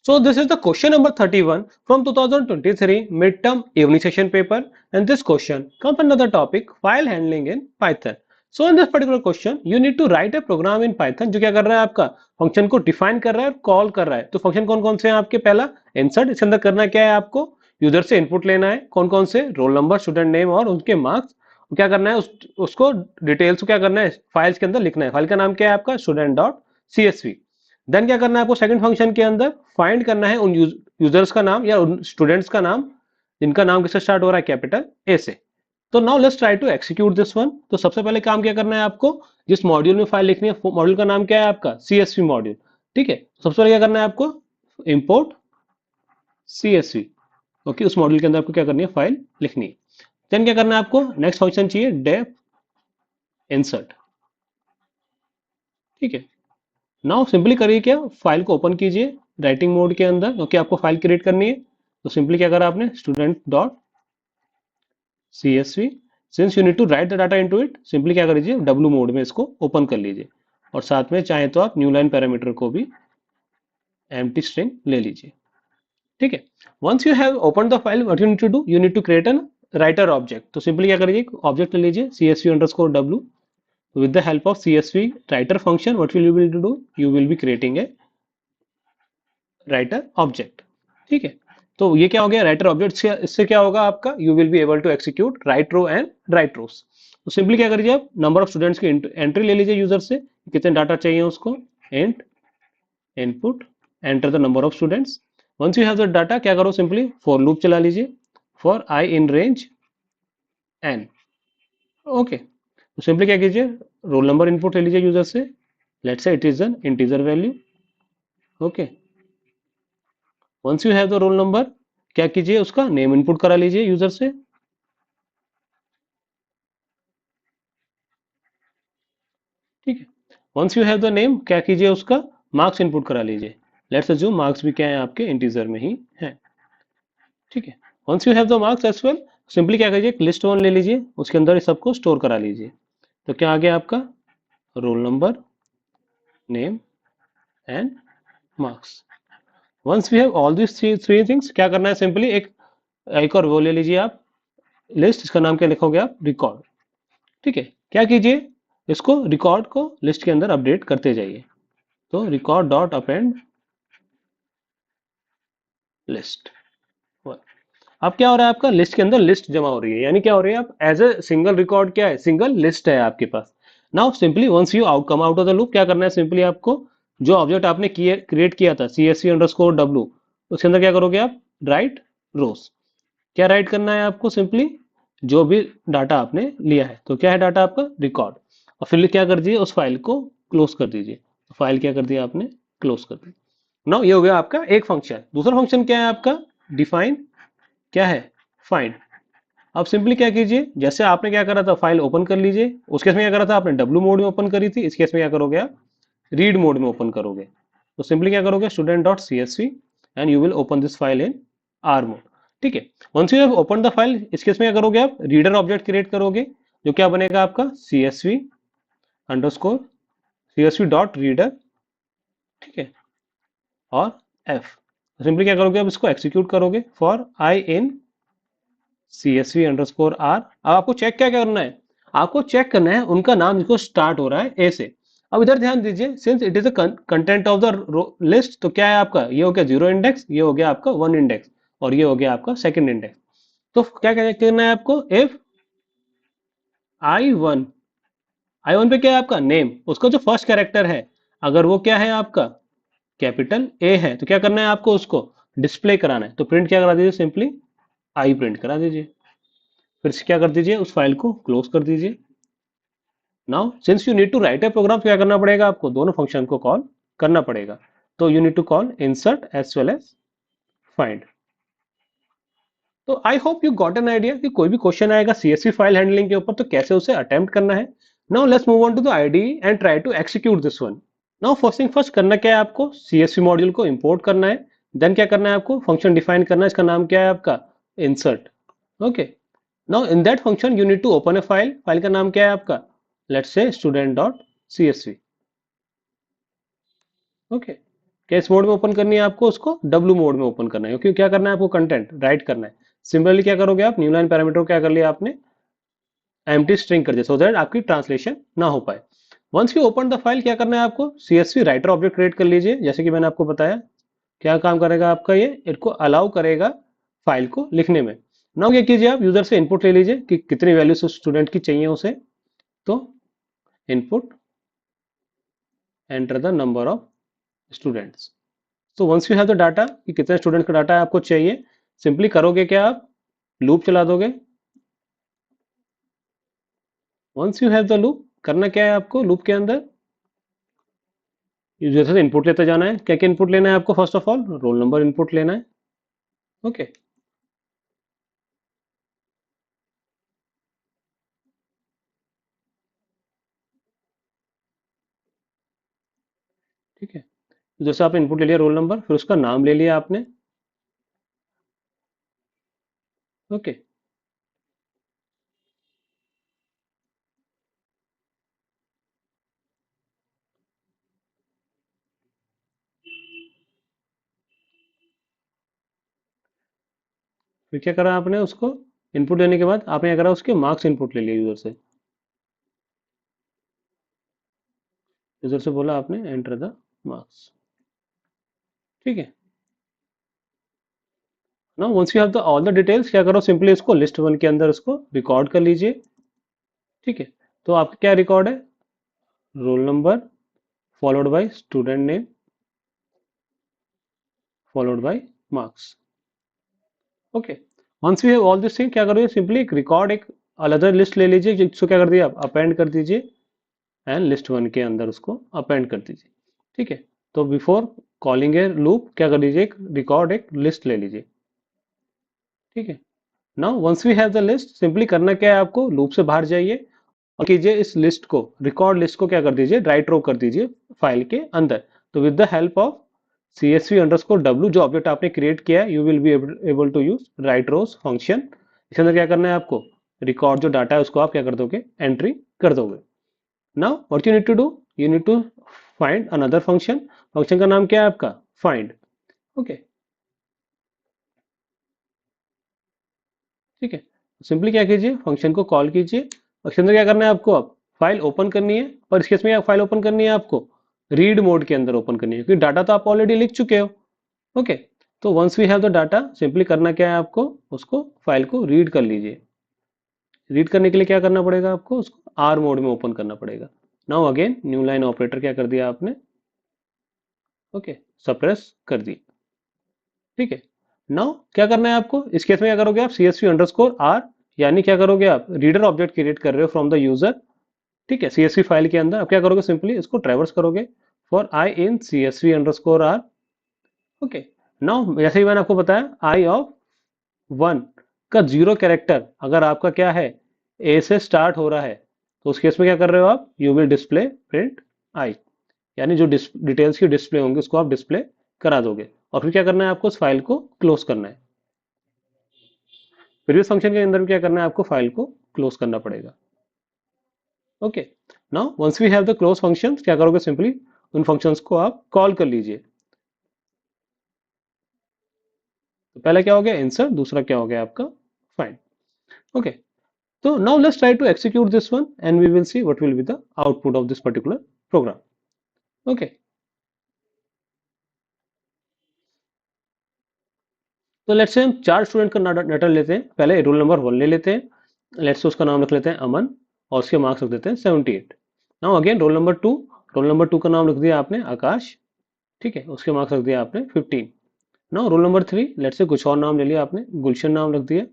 So this is the question number 31 from 2023 midterm evening session paper, and this question comes under the topic file handling in Python. So in this particular question you need to write a program in Python जो क्या कर रहा है आपका function को define कर रहा है और कॉल कर रहा है। तो फंक्शन कौन कौन से हैं आपके? पहला इंसर्ट, इसके अंदर करना क्या है आपको? यूजर से इनपुट लेना है, कौन कौन से? रोल नंबर, स्टूडेंट नेम और उनके मार्क्स। क्या करना है उसको डिटेल्स को क्या करना है फाइल्स के अंदर लिखना है। फाइल का नाम क्या है आपका? Student dot CSV। देन क्या करना है आपको सेकंड फंक्शन के अंदर? फाइंड करना है उन यूजर्स का नाम या उन स्टूडेंट्स का नाम जिनका नाम किससे स्टार्ट हो रहा है? कैपिटल ए से। तो now let's try to execute this one. तो सबसे पहले काम क्या करना है आपको? जिस मॉड्यूल में फाइल लिखनी है मॉड्यूल का नाम क्या है आपका? CSV module. ठीक है, सबसे पहले क्या करना है आपको? Import CSV। ओके, उस मॉड्यूल के अंदर आपको क्या करनी है? फाइल लिखनी है। देन क्या करना है आपको? नेक्स्ट फंक्शन चाहिए डेफ इंसर्ट। ठीक है, नाउ सिंपली करिए क्या? फाइल को ओपन कीजिए राइटिंग मोड के अंदर। ओके, आपको फाइल क्रिएट करनी है तो सिंपली क्या करा आपने? Student dot CSV। Since you need to write the data into it, simply क्या करिए? W मोड में इसको ओपन कर लीजिए और साथ में चाहे तो आप न्यू लाइन पैरामीटर को भी एम्प्टी स्ट्रिंग ले लीजिए। ठीक है, once you have open the file what you need to do? You need to create an writer object. तो सिंपली क्या करिए? ऑब्जेक्ट ले लीजिए CSV_W। with the help of CSV writer function what will you will do? You will be creating a writer object। ठीक है, तो ये क्या हो गया? Writer object. इससे क्या होगा आपका? You will be able to execute write row and write rows. तो सिंपली क्या करिए आप? नंबर ऑफ स्टूडेंट्स की एंट्री ले लीजिए यूजर से, कितने डाटा चाहिए उसको। And input enter the number of students. Once you have the data क्या करो? सिंपली फॉर लूप चला लीजिए for I in range n। Okay, तो सिंपली क्या कीजिए? रोल नंबर इनपुट ले लीजिए यूजर से, let's say it is an integer value. Okay, once you have the roll number क्या कीजिए? उसका नेम इनपुट करा लीजिए यूजर से। ठीक है, once you have the name क्या कीजिए? उसका मार्क्स इनपुट करा लीजिए। लेट्स अज्यूम मार्क्स भी क्या है आपके? इंटीजर में ही है। ठीक है, once you have the marks as well, simply क्या कीजिए? लिस्ट वन ले लीजिए, उसके अंदर सबको स्टोर करा लीजिए। तो क्या आ गया आपका? Roll number, name and marks. Once we have all this three things क्या करना है? सिंपली एक और वो ले लीजिए आप लिस्ट, इसका नाम क्या लिखोगे आप? रिकॉर्ड। ठीक है, क्या कीजिए? इसको रिकॉर्ड को लिस्ट के अंदर अपडेट करते जाइए। तो रिकॉर्ड डॉट अपेंड लिस्ट। अब क्या हो रहा है आपका? लिस्ट के अंदर लिस्ट जमा हो रही है, यानी क्या हो रही है? आप एज ए सिंगल रिकॉर्ड क्या है? सिंगल लिस्ट है आपके पास। Now simply once you out come out of the loop क्या करना है? सिंपली आपको जो ऑब्जेक्ट आपने क्रिएट किया था CSV_W, उसके अंदर क्या करोगे आप? राइट रोज। क्या राइट करना है आपको? सिंपली जो भी डाटा आपने लिया है, तो क्या है डाटा आपका? रिकॉर्ड। और फिर क्या कर दीजिए? उस फाइल को क्लोज कर दीजिए। तो फाइल क्या कर दिया आपने? क्लोज कर दी। नाउ ये हो गया आपका एक फंक्शन। दूसरा फंक्शन क्या है आपका? डिफाइन क्या है? फाइंड। अब सिंपली क्या कीजिए? जैसे आपने क्या करा था? फाइल ओपन कर लीजिए। उस केस में क्या करा था आपने? W मोड में ओपन करी थी। इस केस में क्या करोगे आप? रीड मोड में ओपन करोगे। तो सिंपली क्या करोगे? Student dot CSV and you will open this file in R mode. ठीक है, once you have open the file इस केस में क्या करोगे आप? रीडर ऑब्जेक्ट क्रिएट करोगे जो क्या बनेगा आपका? CSV_CSV dot reader. ठीक है, और F। सिंपली क्या करोगे? अब इसको एक्सिक्यूट करोगे फॉर I इन CSV_R। अब आपको चेक क्या करना है? आपको चेक करना है उनका नाम जिसको स्टार्ट हो रहा है A से। अब इधर ध्यान दीजिए, since it is a content of the list, तो क्या है आपका? ये हो गया 0 इंडेक्स, ये हो गया आपका 1 इंडेक्स, और ये हो गया आपका सेकंड इंडेक्स। तो क्या करना है आपको? इफ I1, I1 पे क्या है आपका? नेम, उसका जो फर्स्ट कैरेक्टर है अगर वो क्या है आपका? कैपिटल A है, तो क्या करना है आपको? उसको डिस्प्ले कराना है। तो प्रिंट क्या करा दीजिए? सिंपली I प्रिंट करा दीजिए। फिर से क्या कर दीजिए? उस फाइल को क्लोज कर दीजिए। Now since you need to write a program, क्या करना पड़ेगा आपको? दोनों फंक्शन को कॉल करना पड़ेगा। तो you need to call insert as well as find. तो I hope you got an idea कि कोई भी क्वेश्चन आएगा CSV फाइल हैंडलिंग के ऊपर तो कैसे उसे अटेम्प्ट करना है। Now let's move on to the IDE and try to execute this one. Now first thing first करना क्या है आपको? CSV मॉड्यूल को इंपोर्ट करना है। देन क्या करना है आपको? फंक्शन डिफाइन करना है, इसका नाम क्या है आपका? Insert. Okay, now in that function you need to open a file. File का नाम क्या है आपका? Let's say student dot CSV। Okay, किस मोड में ओपन करनी है आपको, उसको डब्ल्यू मोड में ओपन करना है, क्योंकि क्या करना है आपको, कंटेंट राइट करना है। सिमिलरली क्या करोगे आप, न्यू लाइन पैरामीटर को क्या कर लिया आपने, एम्प्टी स्ट्रिंग कर दिया, सो दैट आपकी ट्रांसलेशन ना हो पाए। Once you open the file, क्या करना है आपको, सीएसवी राइटर ऑब्जेक्ट क्रिएट कर लीजिए, जैसे कि मैंने आपको बताया। क्या काम करेगा आपका ये, इसको अलाउ करेगा फाइल को लिखने में। नाउ क्या कीजिए, आप यूजर से इनपुट ले लीजिए कि कितनी वैल्यूज स्टूडेंट की चाहिए उसे। तो input, enter the number of students. तो once you have the data कि कितने स्टूडेंट का डाटा आपको चाहिए, सिंपली करोगे क्या आप, लूप चला दोगे। Once you have the loop, करना क्या है आपको लूप के अंदर, यूजर से इनपुट लेते जाना है। क्या क्या इनपुट लेना है आपको, first of all roll number input लेना है। ओके, ठीक है। यूजर से आपने इनपुट ले लिया रोल नंबर, फिर उसका नाम ले लिया आपने। ओके, फिर क्या करा आपने, उसको इनपुट लेने के बाद आपने क्या करा, उसके मार्क्स इनपुट ले लिए यूजर से। यूजर से बोला आपने एंटर द मार्क्स, ठीक है। ना once you have the all the details, क्या करो, सिंपली इसको लिस्ट वन के अंदर उसको रिकॉर्ड कर लीजिए, ठीक है। तो आपका क्या रिकॉर्ड है, roll number followed by student name followed by marks. Okay, once we have all this thing, क्या करोगे, सिंपली एक रिकॉर्ड, एक अलग लिस्ट ले लीजिए, जिसको क्या कर दिया आप अपेंड कर दीजिए, एंड लिस्ट वन के अंदर उसको अपेंड कर दीजिए, ठीक है। तो बिफोर कॉलिंग ए लूप क्या कर दीजिए, एक रिकॉर्ड, एक लिस्ट ले लीजिए, ठीक है। Now once we have the list, simply करना क्या है आपको, लूप से बाहर जाइए और कीजिए इस लिस्ट को, रिकॉर्ड लिस्ट को क्या कर दीजिए, राइट रो कर दीजिए फाइल के अंदर। तो with the help of CSV underscore W, जो ऑब्जेक्ट आपने क्रिएट किया है, you will be able to use write rows function. इसके अंदर क्या करना है आपको, रिकॉर्ड जो डाटा है उसको आप क्या कर दोगे, एंट्री कर दोगे। Now what you need to do, you need to find another function. Function का नाम क्या है आपका, फाइंड। ओके, ठीक है। सिंपली क्या कीजिए, फंक्शन को कॉल कीजिए, और इसके अंदर क्या करना है आपको, अब फाइल ओपन करनी है, पर इस केस में क्या फाइल ओपन करनी है आपको, रीड मोड के अंदर ओपन करनी है, क्योंकि डाटा तो आप ऑलरेडी लिख चुके हो। ओके, तो once we have the data, simply करना क्या है आपको, उसको फाइल को रीड कर लीजिए। रीड करने के लिए क्या करना पड़ेगा आपको, उसको आर मोड में ओपन करना पड़ेगा। Now again new line operator क्या कर दिया आपने, ओके, सप्रेस कर दिया, ठीक है। नाउ क्या करना है आपको, इस केस में क्या करोगे आप, CSV अंडरस्कोर आर, यानी क्या करोगे आप, रीडर ऑब्जेक्ट क्रिएट कर रहे हो फ्रॉम द यूजर, ठीक है, CSV फाइल के अंदर। अब क्या करोगे, सिंपली इसको ट्रैवर्स करोगे, for I in CSV underscore R. Okay, now जैसे ही मैंने आपको बताया, आई ऑफ वन का जीरो कैरेक्टर अगर आपका क्या है, ए से स्टार्ट हो रहा है, तो उस केस में क्या कर रहे हो आप, you will display print I, यानी जो डिटेल्स की डिस्प्ले होंगे उसको आप डिस्प्ले करा दोगे। और फिर क्या करना है आपको, उस फाइल को क्लोज करना है। प्रीवियस फंक्शन के अंदर भी क्या करना है आपको, फाइल को क्लोज करना पड़ेगा। Okay, now once we have the close function, क्या करोगे, सिंपली उन फंक्शंस को आप कॉल कर लीजिए। तो पहला क्या हो गया, इंसर्ट, दूसरा क्या हो गया आपका, find. Okay, so now let's try to execute this one and we will see what will be the output of this particular program. Okay, तो लेट्स से हम चार स्टूडेंट का डाटा लेते हैं। पहले रोल नंबर 1 ले लेते हैं, लेट्स से उसका नाम रख लेते हैं अमन, और उसके मार्क्स रख देते हैं 78। Now again roll number 2, roll number 2 का नाम रख दिया आपने आकाश, ठीक है, उसके मार्क्स रख दिया आपने 15। Now roll number 3, let's say कुछ और नाम ले लिया आपने, गुलशन नाम रख दिया,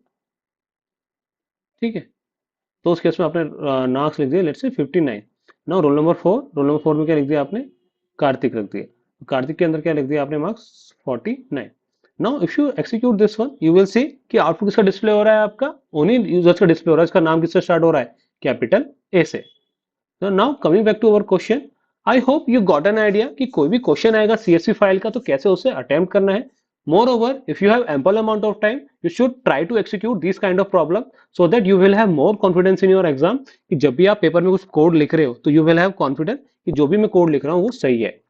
ठीक है, तो उस केस में आपने मार्क्स लिख दिया let's say 59। Now roll number 4, roll number 4 में क्या लिख दिया आपने, कार्तिक रख दिया, कार्तिक के अंदर क्या लिख दिया आपने, marks 49। Now if you execute this one, you will see कि आउटपुट किसका डिस्प्ले हो रहा है, आपका उन्हीं यूजर्स का डिस्प्ले हो रहा है, इसका नाम किससे स्टार्ट हो रहा है, कैपिटल ए से। तो now coming back to our question, I hope you got an idea कि कोई भी क्वेश्चन आएगा CSV फाइल का तो कैसे उसे अटेम्प्ट करना है। Moreover, if you have ample amount of time, you should try to execute this kind of problem, so that you will have more confidence in your exam, कि जब भी आप पेपर में कुछ कोड लिख रहे हो तो यू विल हैव कॉन्फिडेंस कि जो भी मैं कोड लिख रहा हूँ वो सही है।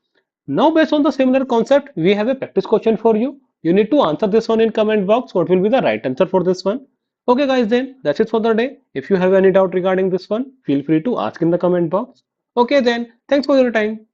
Now, based on the similar concept, we have a practice question for you. You need to answer this one in comment box. What will be the right answer for this one? Okay, guys, then that's it for the day. If you have any doubt regarding this one, feel free to ask in the comment box. Okay, then thanks for your time.